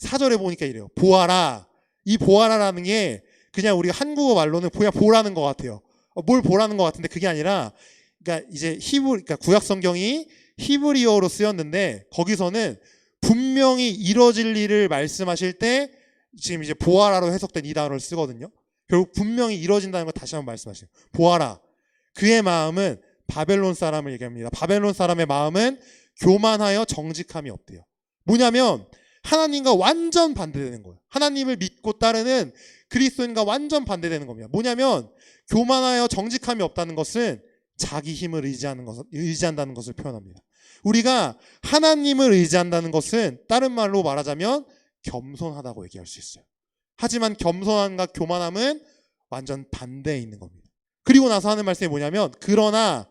4절에 보니까 이래요. 보아라. 이 보아라라는 게 그냥 우리가 한국어 말로는 그냥 보라는 것 같아요. 뭘 보라는 것 같은데 그게 아니라, 그러니까 이제 그러니까 구약 성경이 히브리어로 쓰였는데 거기서는 분명히 이뤄질 일을 말씀하실 때 지금 이제 보아라로 해석된 이 단어를 쓰거든요. 결국 분명히 이뤄진다는 걸 다시 한번 말씀하시죠. 보아라. 그의 마음은 바벨론 사람을 얘기합니다. 바벨론 사람의 마음은 교만하여 정직함이 없대요. 뭐냐면 하나님과 완전 반대되는 거예요. 하나님을 믿고 따르는 그리스도인과 완전 반대되는 겁니다. 뭐냐면 교만하여 정직함이 없다는 것은 자기 힘을 의지한다는 것을 표현합니다. 우리가 하나님을 의지한다는 것은 다른 말로 말하자면 겸손하다고 얘기할 수 있어요. 하지만 겸손함과 교만함은 완전 반대에 있는 겁니다. 그리고 나서 하는 말씀이 뭐냐면 그러나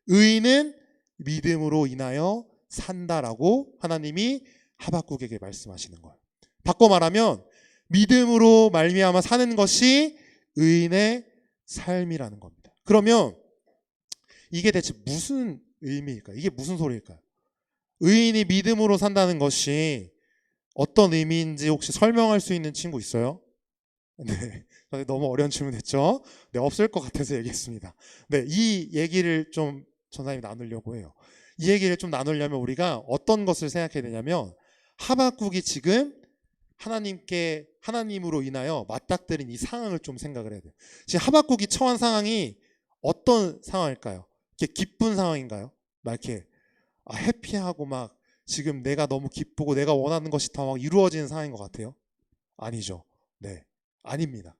의인은 믿음으로 인하여 산다라고 하나님이 하박국에게 말씀하시는 거예요. 바꿔 말하면 믿음으로 말미암아 사는 것이 의인의 삶이라는 겁니다. 그러면 이게 대체 무슨 의미일까요? 이게 무슨 소리일까요? 의인이 믿음으로 산다는 것이 어떤 의미인지 혹시 설명할 수 있는 친구 있어요? 네, 너무 어려운 질문했죠? 네, 없을 것 같아서 얘기했습니다. 네, 이 얘기를 좀 전사님이 나누려고 해요. 이 얘기를 좀 나누려면 우리가 어떤 것을 생각해야 되냐면 하박국이 지금 하나님으로 인하여 맞닥뜨린 이 상황을 좀 생각을 해야 돼요. 지금 하박국이 처한 상황이 어떤 상황일까요? 이렇게 기쁜 상황인가요? 막 이렇게 해피하고 막 지금 내가 너무 기쁘고 내가 원하는 것이 다 막 이루어지는 상황인 것 같아요? 아니죠. 네, 아닙니다.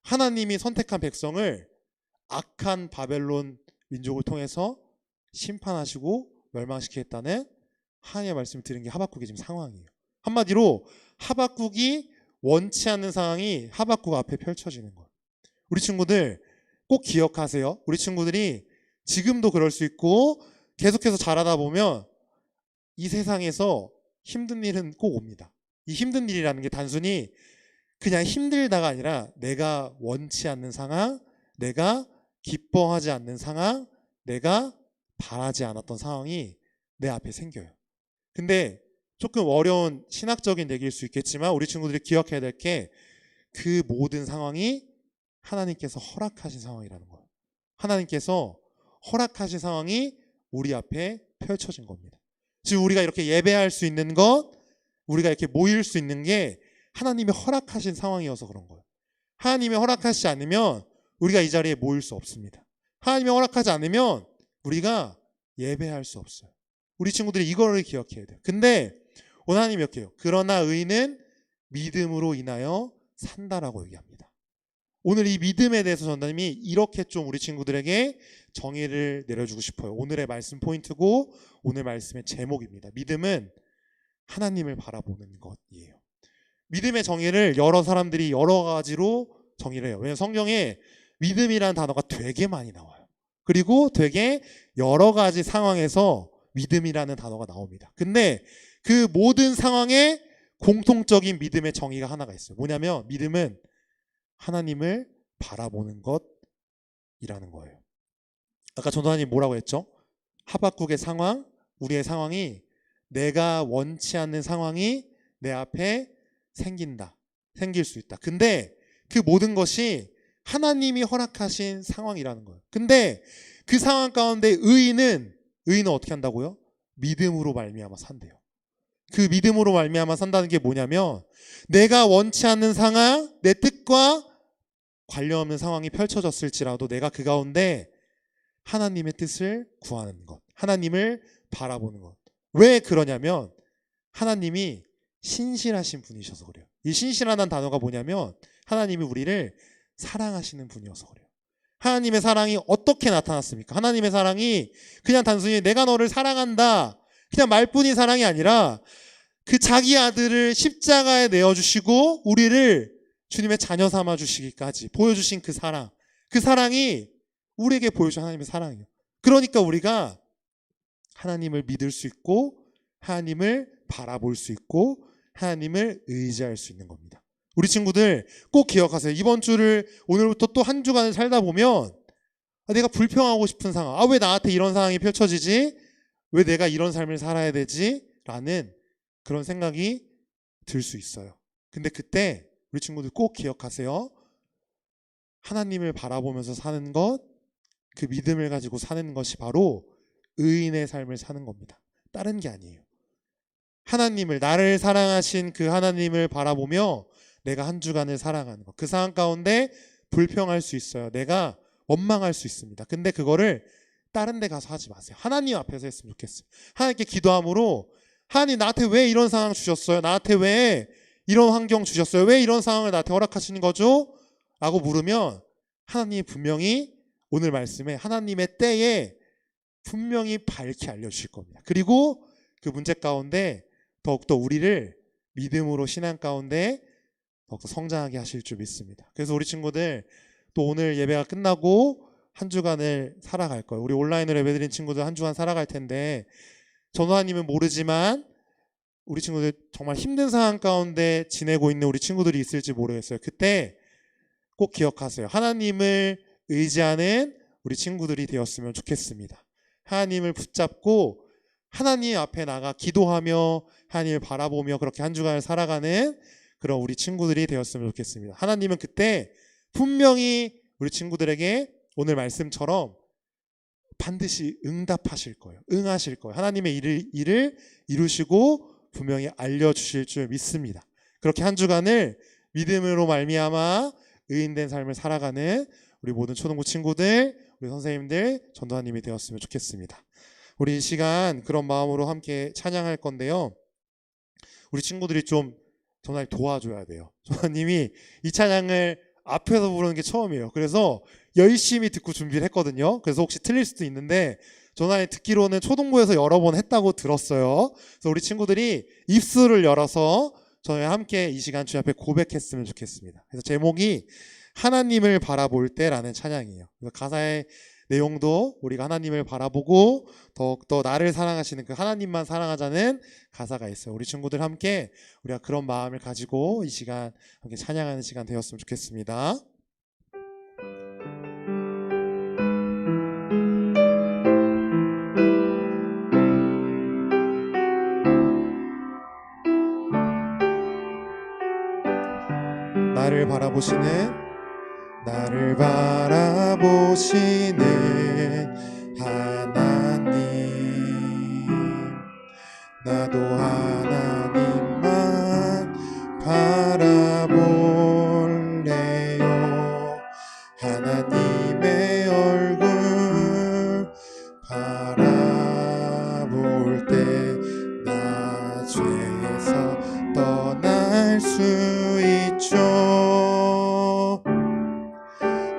하나님이 선택한 백성을 악한 바벨론 민족을 통해서 심판하시고 멸망시키겠다는 하나님의 말씀을 들은 게 하박국의 지금 상황이에요. 한마디로 하박국이 원치 않는 상황이 하박국 앞에 펼쳐지는 거예요. 우리 친구들 꼭 기억하세요. 우리 친구들이 지금도 그럴 수 있고 계속해서 자라다 보면 이 세상에서 힘든 일은 꼭 옵니다. 이 힘든 일이라는 게 단순히 그냥 힘들다가 아니라 내가 원치 않는 상황, 내가 기뻐하지 않는 상황, 내가 바라지 않았던 상황이 내 앞에 생겨요. 근데 조금 어려운 신학적인 얘기일 수 있겠지만 우리 친구들이 기억해야 될 게 그 모든 상황이 하나님께서 허락하신 상황이라는 거예요. 하나님께서 허락하신 상황이 우리 앞에 펼쳐진 겁니다. 지금 우리가 이렇게 예배할 수 있는 것, 우리가 이렇게 모일 수 있는 게 하나님이 허락하신 상황이어서 그런 거예요. 하나님이 허락하시지 않으면 우리가 이 자리에 모일 수 없습니다. 하나님이 허락하지 않으면 우리가 예배할 수 없어요. 우리 친구들이 이거를 기억해야 돼요. 근데 오늘 하나님이 이렇게 해요. 그러나 의인은 믿음으로 인하여 산다라고 얘기합니다. 오늘 이 믿음에 대해서 전도님이 이렇게 좀 우리 친구들에게 정의를 내려주고 싶어요. 오늘의 말씀 포인트고 오늘 말씀의 제목입니다. 믿음은 하나님을 바라보는 것이에요. 믿음의 정의를 여러 사람들이 여러 가지로 정의를 해요. 왜냐하면 성경에 믿음이라는 단어가 되게 많이 나와요. 그리고 되게 여러 가지 상황에서 믿음이라는 단어가 나옵니다. 근데 그 모든 상황에 공통적인 믿음의 정의가 하나가 있어요. 뭐냐면 믿음은 하나님을 바라보는 것이라는 거예요. 아까 전도사님 뭐라고 했죠? 하박국의 상황, 우리의 상황이 내가 원치 않는 상황이 내 앞에 생길 수 있다. 근데 그 모든 것이 하나님이 허락하신 상황이라는 거예요. 근데 그 상황 가운데 의인은 어떻게 한다고요? 믿음으로 말미암아 산대요. 그 믿음으로 말미암아 산다는 게 뭐냐면 내가 원치 않는 상황, 내 뜻과 관련 없는 상황이 펼쳐졌을지라도 내가 그 가운데 하나님의 뜻을 구하는 것, 하나님을 바라보는 것. 왜 그러냐면 하나님이 신실하신 분이셔서 그래요. 이 신실하다는 단어가 뭐냐면 하나님이 우리를 사랑하시는 분이어서 그래요. 하나님의 사랑이 어떻게 나타났습니까? 하나님의 사랑이 그냥 단순히 내가 너를 사랑한다, 그냥 말뿐인 사랑이 아니라 그 자기 아들을 십자가에 내어주시고 우리를 주님의 자녀 삼아 주시기까지 보여주신 그 사랑이 우리에게 보여준 하나님의 사랑이에요. 그러니까 우리가 하나님을 믿을 수 있고 하나님을 바라볼 수 있고 하나님을 의지할 수 있는 겁니다. 우리 친구들 꼭 기억하세요. 이번 주를 오늘부터 또 한 주간을 살다 보면 내가 불평하고 싶은 상황, 왜 나한테 이런 상황이 펼쳐지지? 왜 내가 이런 삶을 살아야 되지? 라는 그런 생각이 들 수 있어요. 근데 그때 우리 친구들 꼭 기억하세요. 하나님을 바라보면서 사는 것, 그 믿음을 가지고 사는 것이 바로 의인의 삶을 사는 겁니다. 다른 게 아니에요. 하나님을, 나를 사랑하신 그 하나님을 바라보며 내가 한 주간을 살아가는 것. 그 상황 가운데 불평할 수 있어요. 내가 원망할 수 있습니다. 근데 그거를 다른 데 가서 하지 마세요. 하나님 앞에서 했으면 좋겠어요. 하나님께 기도함으로 하나님 나한테 왜 이런 상황 주셨어요? 나한테 왜 이런 환경 주셨어요? 왜 이런 상황을 나한테 허락하시는 거죠? 라고 물으면 하나님이 분명히 오늘 말씀에 하나님의 때에 분명히 밝히 알려주실 겁니다. 그리고 그 문제 가운데 더욱더 우리를 믿음으로 신앙 가운데 더욱더 성장하게 하실 줄 믿습니다. 그래서 우리 친구들 또 오늘 예배가 끝나고 한 주간을 살아갈 거예요. 우리 온라인으로 예배드린 친구들 한 주간 살아갈 텐데 전도사님은 모르지만 우리 친구들 정말 힘든 상황 가운데 지내고 있는 우리 친구들이 있을지 모르겠어요. 그때 꼭 기억하세요. 하나님을 의지하는 우리 친구들이 되었으면 좋겠습니다. 하나님을 붙잡고 하나님 앞에 나가 기도하며 하나님을 바라보며 그렇게 한 주간을 살아가는 그런 우리 친구들이 되었으면 좋겠습니다. 하나님은 그때 분명히 우리 친구들에게 오늘 말씀처럼 반드시 응답하실 거예요. 응하실 거예요. 하나님의 일을 이루시고 분명히 알려주실 줄 믿습니다. 그렇게 한 주간을 믿음으로 말미암아 의인된 삶을 살아가는 우리 모든 초등부 친구들, 우리 선생님들, 전도사님이 되었으면 좋겠습니다. 우리 이 시간 그런 마음으로 함께 찬양할 건데요. 우리 친구들이 좀 전도사님 도와줘야 돼요. 전도사님이 이 찬양을 앞에서 부르는 게 처음이에요. 그래서 열심히 듣고 준비를 했거든요. 그래서 혹시 틀릴 수도 있는데 전도사님 듣기로는 초등부에서 여러 번 했다고 들었어요. 그래서 우리 친구들이 입술을 열어서 저희와 함께 이 시간 주님 앞에 고백했으면 좋겠습니다. 그래서 제목이 하나님을 바라볼 때라는 찬양이에요. 그래서 가사의 내용도 우리가 하나님을 바라보고 더욱더 나를 사랑하시는 그 하나님만 사랑하자는 가사가 있어요. 우리 친구들 함께 우리가 그런 마음을 가지고 이 시간 함께 찬양하는 시간 되었으면 좋겠습니다. 나를 바라보시는 하나님, 나도 하나님만 바라볼래요. 하나님의 얼굴 바라볼 때 나 죄에서 떠날 수 있죠.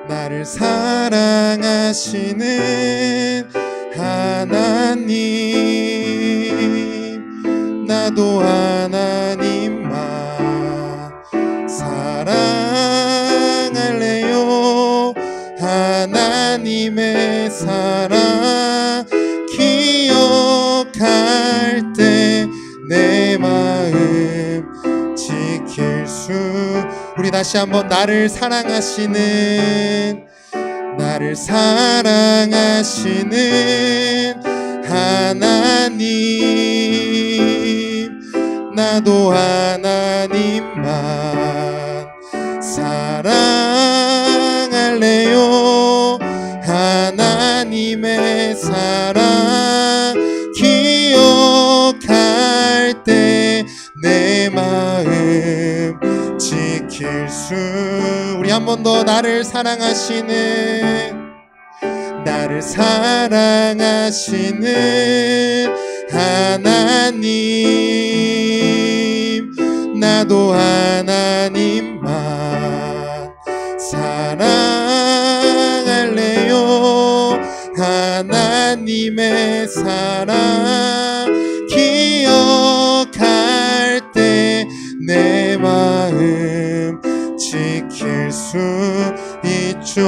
나를 사랑하시는 하나님, 나도 하나님만 사랑할래요. 하나님의 사랑 기억할 때 내 마음 지킬 수. 우리 다시 한번 나를 사랑하시는 하나님, 나도 하나님만 사랑할래요. 하나님의 사랑 기억할 때 내 마음 지킬 수. 우리 한 번 더 나를 사랑하시는 하나님, 나도 하나님만 사랑할래요. 하나님의 사랑 기억할 때 내 마음 지킬 수 있죠.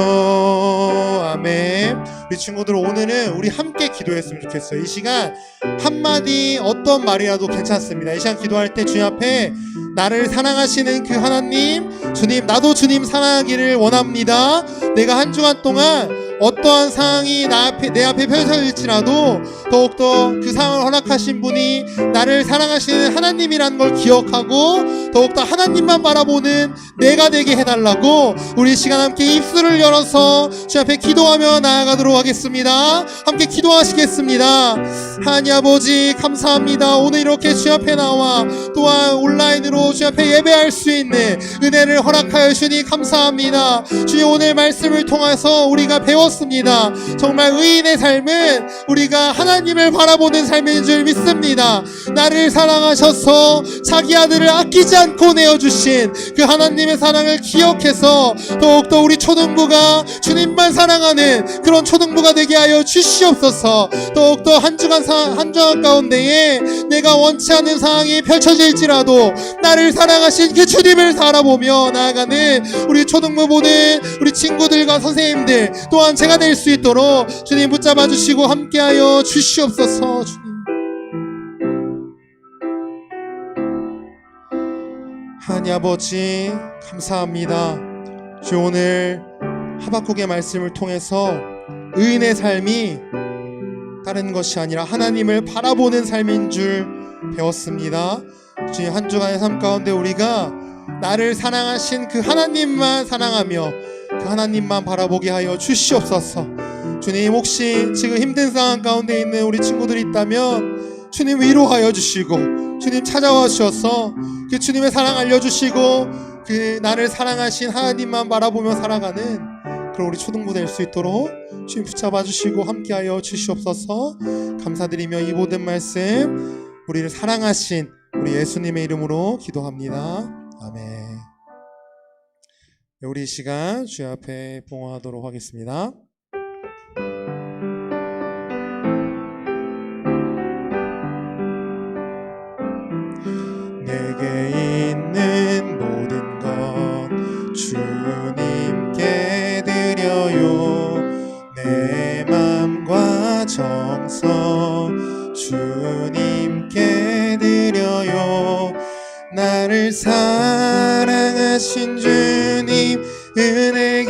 아멘. 우리 친구들 오늘은 우리 함께 기도했으면 좋겠어요. 이 시간 한마디 어떤 말이라도 괜찮습니다. 이 시간 기도할 때 주님 앞에 나를 사랑하시는 그 하나님, 주님, 나도 주님 사랑하기를 원합니다. 내가 한 주간 동안 어떠한 상황이 내 앞에 펼쳐질지라도 더욱더 그 상황을 허락하신 분이 나를 사랑하시는 하나님이라는 걸 기억하고 더욱더 하나님만 바라보는 내가 되게 해달라고 우리 시간 함께 입술을 열어서 주님 앞에 기도하며 나아가도록 하겠습니다. 함께 기도하시겠습니다. 하나님 아버지 감사합니다. 오늘 이렇게 주님 앞에 나와 또한 온라인으로 주님 앞에 예배할 수 있는 은혜를 허락하여 주니 감사합니다. 주님 오늘 말씀을 통해서 우리가 배웠습니다. 배웠습니다. 정말 의인의 삶은 우리가 하나님을 바라보는 삶인 줄 믿습니다. 나를 사랑하셔서 자기 아들을 아끼지 않고 내어주신 그 하나님의 사랑을 기억해서 더욱더 우리 초등부가 주님만 사랑하는 그런 초등부가 되게 하여 주시옵소서. 더욱더 한 주간 가운데에 내가 원치 않는 상황이 펼쳐질지라도 나를 사랑하신 그 주님을 바라보며 나아가는 우리 초등부 모든 우리 친구들과 선생님들 또한 제가 될 수 있도록 주님 붙잡아 주시고 함께하여 주시옵소서. 주님, 하나님 아버지 감사합니다. 주 오늘 하박국의 말씀을 통해서 의인의 삶이 다른 것이 아니라 하나님을 바라보는 삶인 줄 배웠습니다. 주님, 한 주간의 삶 가운데 우리가 나를 사랑하신 그 하나님만 사랑하며 그 하나님만 바라보게 하여 주시옵소서. 주님, 혹시 지금 힘든 상황 가운데 있는 우리 친구들이 있다면 주님 위로하여 주시고 주님 찾아와 주셔서 그 주님의 사랑 알려주시고 그 나를 사랑하신 하나님만 바라보며 살아가는 그런 우리 초등부 될 수 있도록 주님 붙잡아 주시고 함께하여 주시옵소서. 감사드리며 이 모든 말씀 우리를 사랑하신 우리 예수님의 이름으로 기도합니다. 아멘. 우리 이 시간 주의 앞에 봉헌하도록 하겠습니다. 내게 있는 모든 것 주님께 드려요. 내 맘과 정성 주님께 드려요. 나를 사랑하신 주님 은혜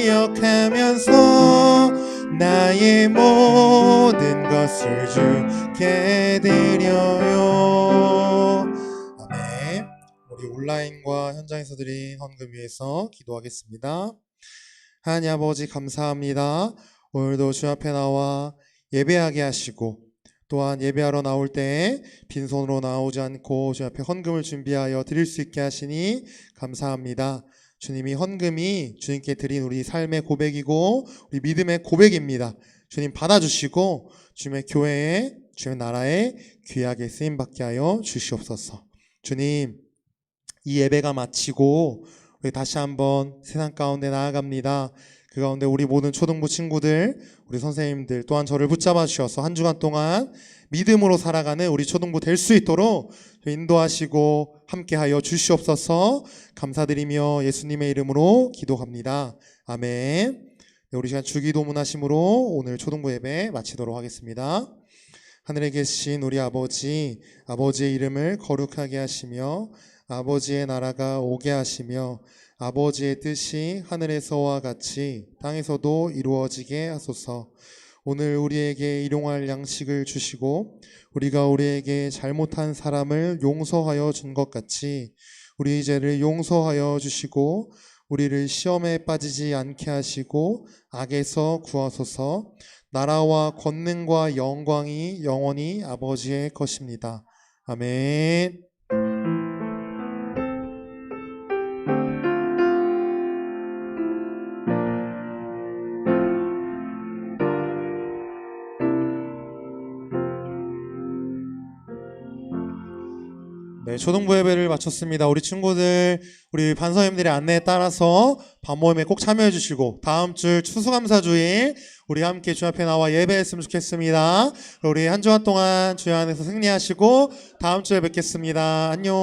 기억하면서 나의 모든 것을 주께 드려요. 아멘. 우리 온라인과 현장에서 드린 헌금 위해서 기도하겠습니다. 하나님 아버지 감사합니다. 오늘도 주 앞에 나와 예배하게 하시고 또한 예배하러 나올 때 빈손으로 나오지 않고 주 앞에 헌금을 준비하여 드릴 수 있게 하시니 감사합니다. 주님이 헌금이 주님께 드린 우리 삶의 고백이고 우리 믿음의 고백입니다. 주님 받아주시고 주님의 교회에 주님의 나라에 귀하게 쓰임받게 하여 주시옵소서. 주님, 이 예배가 마치고 우리 다시 한번 세상 가운데 나아갑니다. 그 가운데 우리 모든 초등부 친구들, 우리 선생님들 또한 저를 붙잡아 주셔서 한 주간 동안 믿음으로 살아가는 우리 초등부 될 수 있도록 인도하시고 함께하여 주시옵소서. 감사드리며 예수님의 이름으로 기도합니다. 아멘. 네, 우리 시간 주기도문하심으로 오늘 초등부 예배 마치도록 하겠습니다. 하늘에 계신 우리 아버지, 아버지의 이름을 거룩하게 하시며 아버지의 나라가 오게 하시며 아버지의 뜻이 하늘에서와 같이 땅에서도 이루어지게 하소서. 오늘 우리에게 일용할 양식을 주시고 우리가 우리에게 잘못한 사람을 용서하여 준 것 같이 우리 죄를 용서하여 주시고 우리를 시험에 빠지지 않게 하시고 악에서 구하소서. 나라와 권능과 영광이 영원히 아버지의 것입니다. 아멘. 네, 초등부 예배를 마쳤습니다. 우리 친구들, 우리 반선생님들의 안내에 따라서 밤모임에 꼭 참여해 주시고 다음 주 추수감사주일 우리 함께 주 앞에 나와 예배했으면 좋겠습니다. 우리 한 주간 동안 주여 안에서 승리하시고 다음 주에 뵙겠습니다. 안녕.